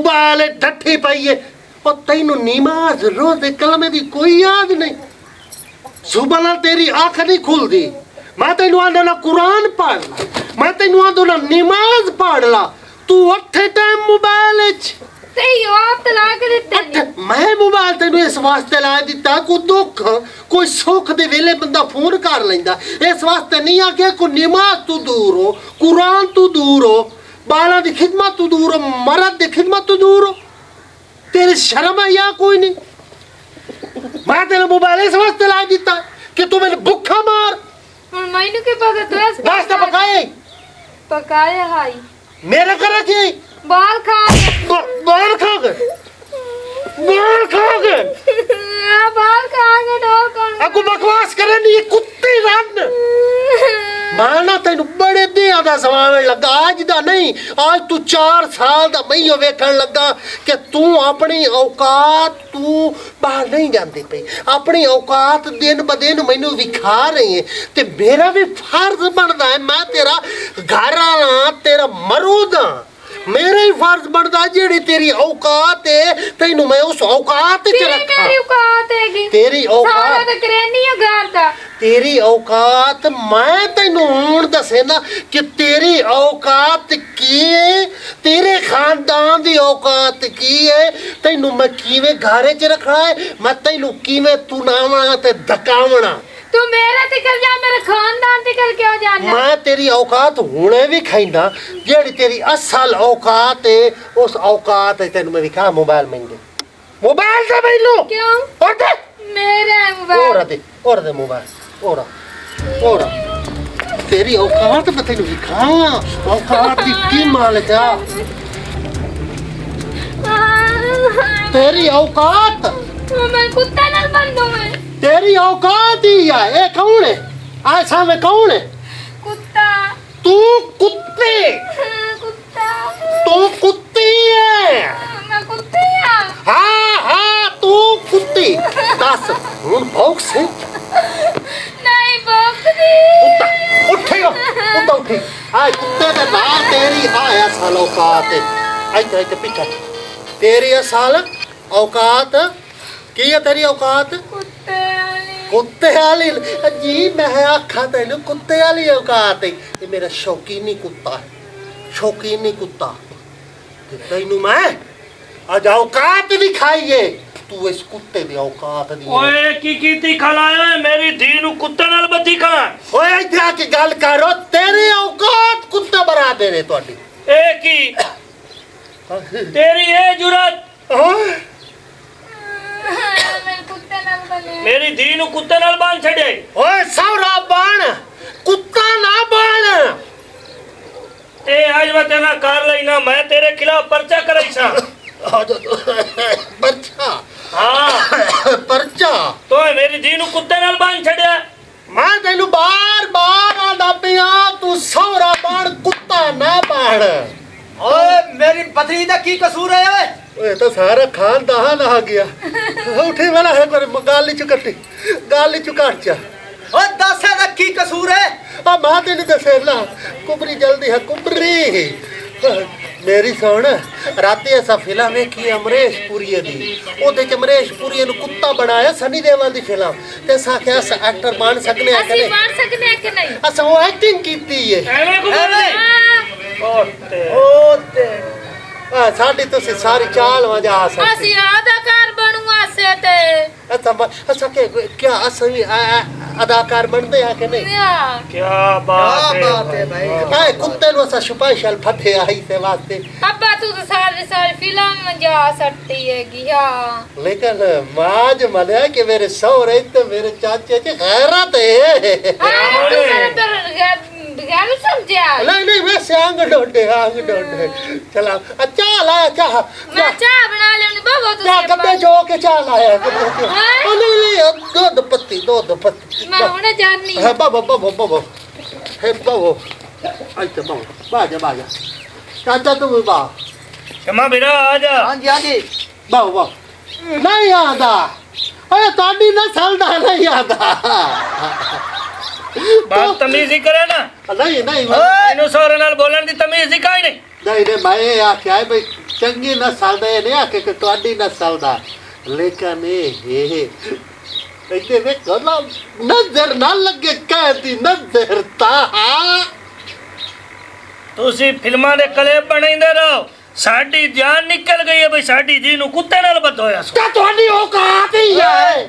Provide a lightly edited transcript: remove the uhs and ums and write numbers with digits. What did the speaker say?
mobile ठट्ठी पई है और तैनू नमाज रोजे कलमे दी कोई याद नहीं सुबह ना तेरी आंख नहीं खुलदी मैं तैनू आंदा ना कुरान पढ़ ला मैं तैनू आंदा ना नमाज पढ़ ला तू अठे टाइम मोबाइल च मैं मोबाइल तेन इस वास्ते ला दिता कोई दुख कोई सुख दे वेले बंदा फोन कर लेंदा इस वास्ते नहीं आखे कोई नमाज तू दूर हो कुरान तू दूर हो बाला दी खिदमत तू दूर हो मर्द दी खिदमत तू दूर हो तेरी शर्म है या कोई नहीं मैं तेरा मोबाइल इस वास्ते ला दिता कि तू मैंने भूखा मार मैनू के पता तो नाश्ता पकाया हाई मेरा करा के बाल खा बाल खा गए बाल खा गए डोर कौन अगू बकवास करे नहीं ये कुत्ते रन माना तेन बड़े दिया दा सवाल लगा आज दा नहीं आज तू 4 साल दा मैं वेखण लगा कि तू अपनी औकात तू बाहर नहीं जाती पई अपनी औकात दिन ब दिन मैनू विखा रही है ते मेरा भी फर्ज बनता है मैं तेरा घर आना तेरा मरूद हाँ मेरा ही फर्ज बनता जेड़ी तेरी औकात है तैनू मैं उस औकात च रखा मेरी औकात है तेरी औकात सारा तो करनी है घर दा तेरी औकात मैं तैनू हुण दसे ना कि तेरी औकात की है तेरे खानदान दी औकात की है तैनू मैं किवें घरे च रखना है मैं तैनू किवें तुनावना ते धकावना तू मेरे तिकल जा मेरे खानदान तिकल क्यों जाना मैं तेरी औकात हुणे भी खाइंदा जेड़ी तेरी असल औकात है उस औकात है तेनू मैं दिखा मोबाइल मंगे मोबाइल दे मैनू क्यों और दे मेरा मोबाइल और दे मोबाइल और तेरी औकात मैं तेनू दिखा औकात की मालिक आ तेरी औकात मैं कुत्ता नाल बंदू मैं तेरी औकात ही है ये कौन है ऐसा में कौन है कुत्ता तू कुत्ते कुत्ता तू कुत्ती है मैं कुत्ती हां हाँ तू कुत्ती दस हूं भौंक से नहीं भौंकदी कुत्ता उठेगा उठी आए कुत्ते दे नाल तेरी आया साल औकात है आई ते पीछे तेरी असल औकात की है तेरी औकात कुत्ते वाली जी मैं आखा तेन कुत्ते वाली औकात है ये मेरा शौकीनी कुत्ता है शौकीनी कुत्ता तेनू मैं आज औकात दिखाइए तू इस कुत्ते दी औकात दी ओए की खलाया मेरी धी नु कुत्ते नाल बद्दी खा ओए इथे आके गल करो तेरी औकात कुत्ता बना दे रे तोडी ए की तेरी ए जुरत मेरी धी नु कुत्ते नाल बांध छड़े ओए सौरा बाण कुत्ता ना बाण ए आज मैं तेना कार लेना मैं तेरे खिलाफ पर्चा करैसा पर्चा हां पर्चा तो मेरी धी नु कुत्ते नाल बांध छड़या मैं तेनू बार आदा पिया तू सौरा बाण कुत्ता ना बाण ओए मेरी पत्नी दा की कसूर है ओए ओए तो सारा खान दहान आ गया उठी वाला है पर गाली चुकटी गाली चुकाचा ओए दस है दा की कसूर है आ मां तेने दसे ना कुबरी जल्दी है कुबरी मेरी सुन राती ऐसा फिल्म देखी अमरीश पुरी दी ओदे च अमरीश पुरी नु कुत्ता बनाया सनी देओल दी फिल्म ते साखे अस एक्टर बन सकने आ ਅਸੀਂ ਬਣ ਸਕਨੇ ਆ ਕਿ ਨਹੀਂ अस वो एक्टिंग कीती है एवें को ओते ओते आ साडी तुसी सारी चाल वजा सकते ਅਸੀਂ ਅਦਾਕਾਰ ਬਣੂ ਆਸੇ ਤੇ अच्छा क्या असली अदाकार बनते हैं कि नहीं क्या बात है भाई आए कुत्ते नु असा स्पेशल फटे आई से वास्ते अब्बा तू तो सारी फिल्म में जा सकती है गिया लेकिन माज मने कि मेरे सौरे तो मेरे चाचे च गैरत है हां तू मेरे पर गैर समझा नहीं वैसे आंग डोडे चला अच्छा लाया चाह मैं चाह बना लेनी बाबा तू क्या कब्बे जो के चाह लाया ओ नहीं दूध पत्ती मैं होने जाननी है बाबा है बाबा आई तो बाजा चाचा तुम बा क्षमा बेटा आजा हां जी बाबा नहीं आता अरे ताड़ी ना चलता नहीं आता बात तमीज ही करे ना नहीं इनु सोरे नाल बोलन दी तमीज ही काई नहीं मैं आख्या है भाई ਚੰਗੀ ਨਸਲ ਦਾ ਇਹ ਨਹੀਂ ਆਖੇ ਕਿ ਤੁਹਾਡੀ ਨਸਲ ਦਾ ਲੇਕਿਨ ਇਹ ਇੱਥੇ ਵੇਖੋ ਨਾ ਨਜ਼ਰ ਨਾ ਲੱਗੇ ਕਹਿਤੀ ਨਜ਼ਰ ਤਾਂ ਤੁਸੀਂ ਫਿਲਮਾਂ ਦੇ ਕਲੇ ਬਣਾਉਂਦੇ ਰਹੋ ਸਾਡੀ ਜਾਨ ਨਿਕਲ ਗਈ ਹੈ ਬਈ ਸਾਡੀ ਜੀ ਨੂੰ ਕੁੱਤੇ ਨਾਲ ਬੱਧ ਹੋਇਆ ਸੋ ਤਾਂ ਤੁਹਾਡੀ ਔਕਾਤ ਹੀ ਹੈ